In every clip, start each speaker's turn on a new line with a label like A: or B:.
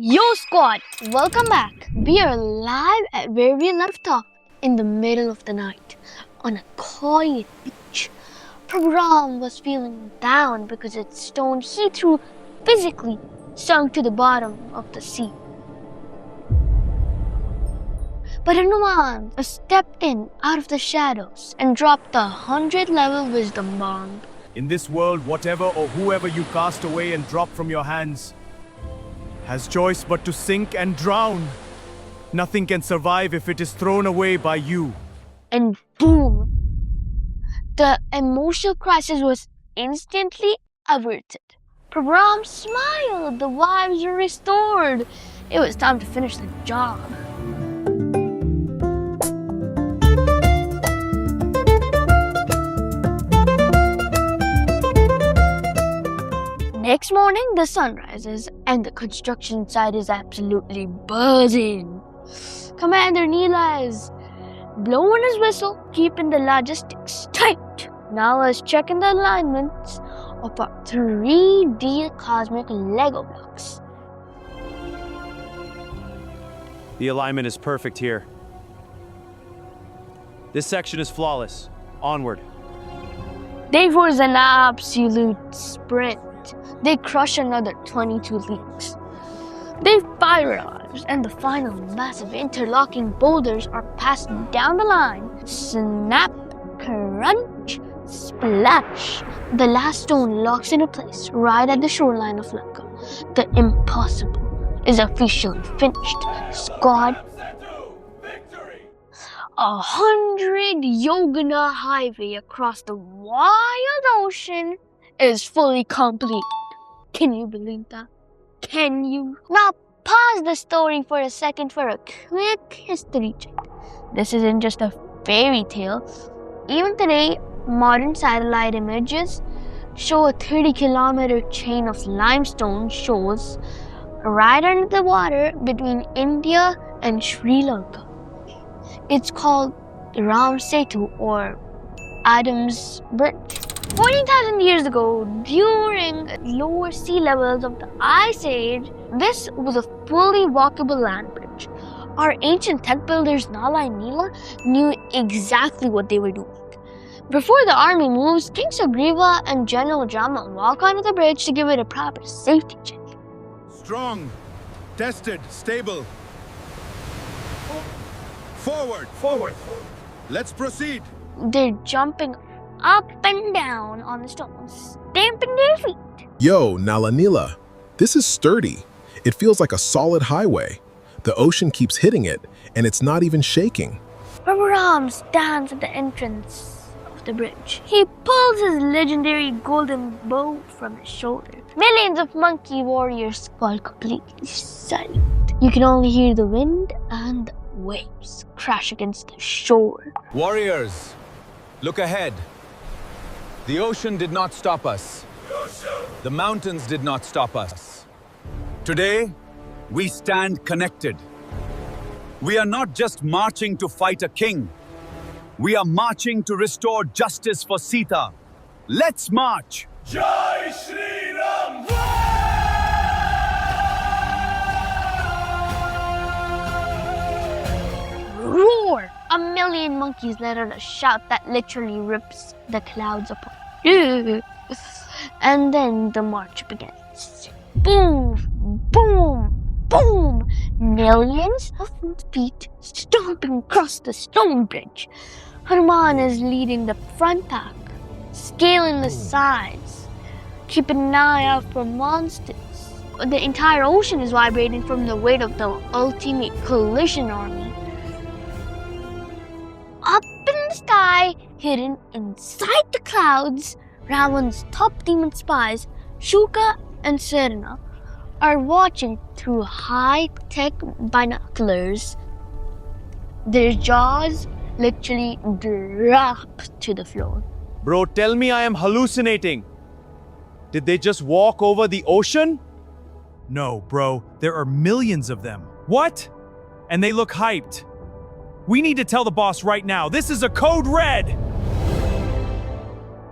A: Yo squad, welcome back. We are live at where we left off in the middle of the night on a quiet beach. Prabhu Ram was feeling down because its stone he threw physically sunk to the bottom of the sea. But Hanuman stepped in out of the shadows and dropped the 100-level wisdom bomb.
B: In this world, whatever or whoever you cast away and drop from your hands has choice but to sink and drown. Nothing can survive if it is thrown away by you.
A: And boom! The emotional crisis was instantly averted. Prabhu Ram smiled, the vibes were restored. It was time to finish the job. Next morning, the sun rises and the construction site is absolutely buzzing. Commander Neela is blowing his whistle, keeping the logistics tight. Now let's check in the alignments of our 3D cosmic Lego blocks.
B: The alignment is perfect here. This section is flawless. Onward.
A: They was an absolute sprint. They crush another 22 leagues. They fire arms, and the final massive interlocking boulders are passed down the line. Snap, crunch, splash. The last stone locks into place right at the shoreline of Lanka. The impossible is officially finished. Squad, 100 Yogana highway across the wild ocean is fully complete. Can you believe that? Can you? Now pause the story for a second for a quick history check. This isn't just a fairy tale. Even today, modern satellite images show a 30-kilometer chain of limestone shows right under the water between India and Sri Lanka. It's called Ram Setu or Adam's Bridge. 14,000 years ago, during lower sea levels of the Ice Age, this was a fully walkable land bridge. Our ancient tech builders Nala and Neela knew exactly what they were doing. Before the army moves, King Sugriva and General Rama walk onto the bridge to give it a proper safety check.
C: Strong, tested, stable. Forward. Let's proceed.
A: They're jumping up and down on the stones, stamping their feet.
D: Yo, Nalanila, this is sturdy. It feels like a solid highway. The ocean keeps hitting it, and it's not even shaking.
A: Prabhu Ram stands at the entrance of the bridge. He pulls his legendary golden bow from his shoulder. Millions of monkey warriors fall completely silent. You can only hear the wind and the waves crash against the shore.
C: Warriors, look ahead. The ocean did not stop us. The mountains did not stop us. Today, we stand connected. We are not just marching to fight a king. We are marching to restore justice for Sita. Let's march! Jai Shri Ram!
A: Roar! A million monkeys let out a shout that literally rips the clouds apart. And then the march begins. Boom! Boom! Boom! Millions of feet stomping across the stone bridge. Hanuman is leading the front pack, scaling the sides, keeping an eye out for monsters. The entire ocean is vibrating from the weight of the ultimate collision army. Up in the sky, hidden inside the clouds, Ravan's top demon spies, Shuka and Serna, are watching through high-tech binoculars. Their jaws literally drop to the floor.
B: Bro, tell me I am hallucinating. Did they just walk over the ocean? No, bro, there are millions of them. What? And they look hyped. We need to tell the boss right now. This is a code red!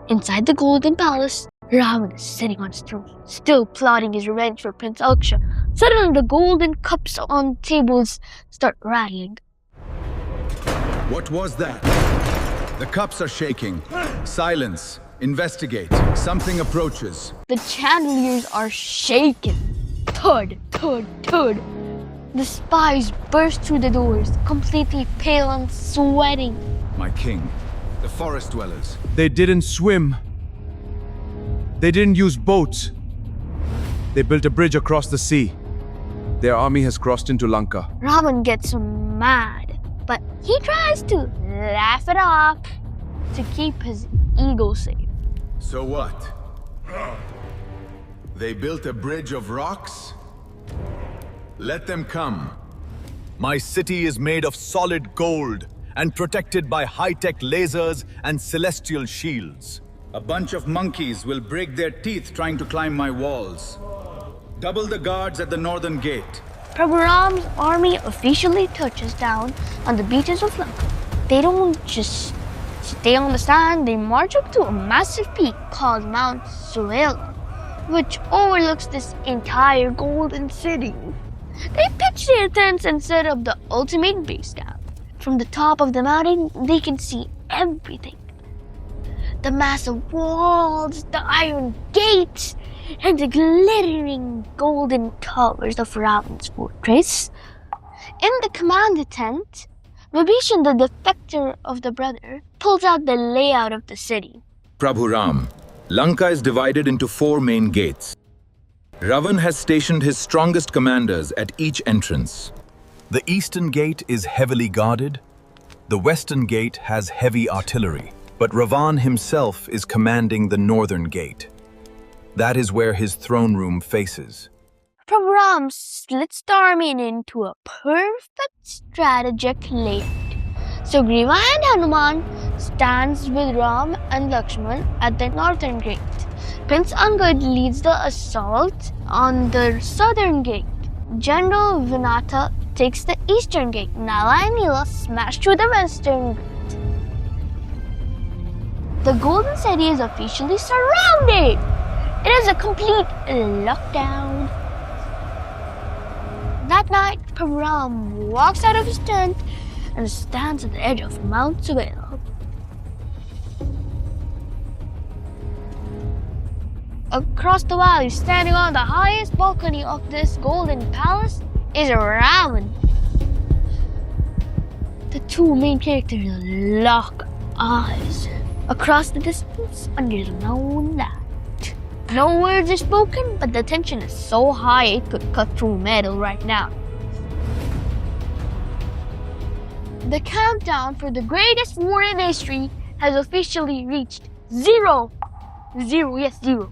A: Inside the Golden Palace, Ravan is sitting on his throne, still plotting his revenge for Prince Aksha. Suddenly, the golden cups on tables start rattling.
C: What was that? The cups are shaking. Silence. Investigate. Something approaches.
A: The chandeliers are shaken. Thud, thud, thud. The spies burst through the doors, completely pale and sweating.
C: My king. The forest dwellers.
B: They didn't swim. They didn't use boats. They built a bridge across the sea. Their army has crossed into Lanka.
A: Ravan gets mad, but he tries to laugh it off to keep his ego safe.
C: So what? They built a bridge of rocks? Let them come. My city is made of solid gold and protected by high-tech lasers and celestial shields. A bunch of monkeys will break their teeth trying to climb my walls. Double the guards at the northern gate.
A: Prabhu Ram's army officially touches down on the beaches of Lanka. They don't just stay on the sand, they march up to a massive peak called Mount Sugriva, which overlooks this entire golden city. They pitch their tents and set up the ultimate base camp. From the top of the mountain, they can see everything. The massive walls, the iron gates, and the glittering golden towers of Ravan's fortress. In the commander tent, Vibhishan, the defector of the brother, pulls out the layout of the city.
C: Prabhu Ram, Lanka is divided into 4 main gates. Ravan has stationed his strongest commanders at each entrance. The eastern gate is heavily guarded. The western gate has heavy artillery. But Ravan himself is commanding the northern gate. That is where his throne room faces.
A: Prabhu Ram splits the army into a perfect strategic layout. Sugriva and Hanuman stands with Ram and Lakshman at the northern gate. Prince Angad leads the assault on the southern gate. General Vanara takes the eastern gate. Nala and Neela smash through the western gate. The golden city is officially surrounded. It is a complete lockdown. That night, Prabhu Ram walks out of his tent and stands at the edge of Mount Sugriva. Across the valley, standing on the highest balcony of this golden palace, is Ravan. The two main characters lock eyes. Across the distance, under the lone light. No words are spoken, but the tension is so high it could cut through metal right now. The countdown for the greatest war in history has officially reached zero. Zero.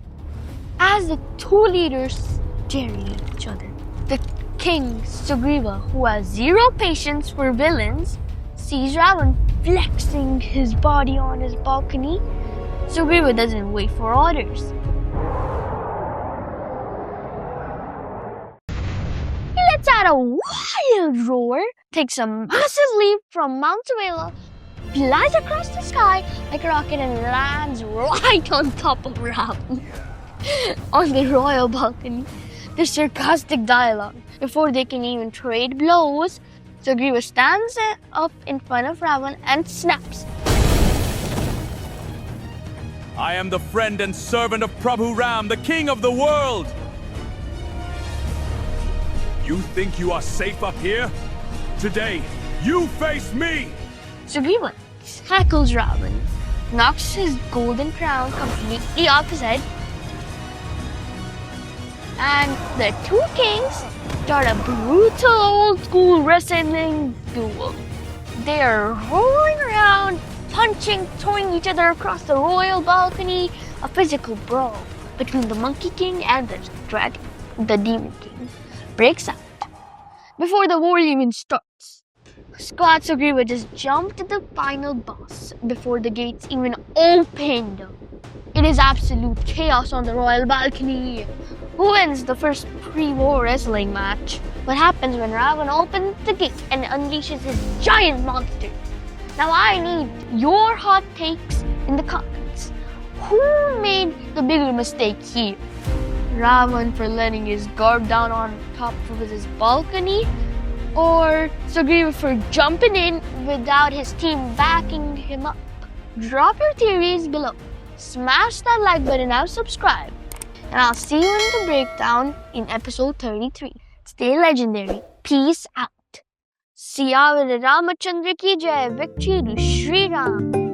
A: As the two leaders staring at each other, the king Sugriva, who has zero patience for villains, sees Ravan flexing his body on his balcony. Sugriva doesn't wait for orders. He lets out a wild roar, takes a massive leap from Mount Sugriva, flies across the sky like a rocket and lands right on top of Ravan. On the royal balcony, the sarcastic dialogue. Before they can even trade blows, Sugriva stands up in front of Ravan and snaps.
B: I am the friend and servant of Prabhu Ram, the king of the world. You think you are safe up here? Today, you face me!
A: Sugriva tackles Ravan, knocks his golden crown completely off his head, and the two kings start a brutal old-school wrestling duel. They are rolling around, punching, throwing each other across the royal balcony, a physical brawl between the Monkey King and the Dragon, the Demon King, breaks out. Before the war even starts, Squad Sugriva just jumped at the final boss before the gates even opened. It is absolute chaos on the royal balcony. Who wins the first pre-war wrestling match? What happens when Ravan opens the gate and unleashes his giant monster? Now I need your hot takes in the comments. who made the bigger mistake here? Ravan for letting his guard down on top of his balcony? Or Sugriva for jumping in without his team backing him up? Drop your theories below. Smash that like button and subscribe. And I'll see you in the breakdown in episode 33. Stay legendary. Peace out. Siya Ramachandra ki jai. Victory to Sri Ram.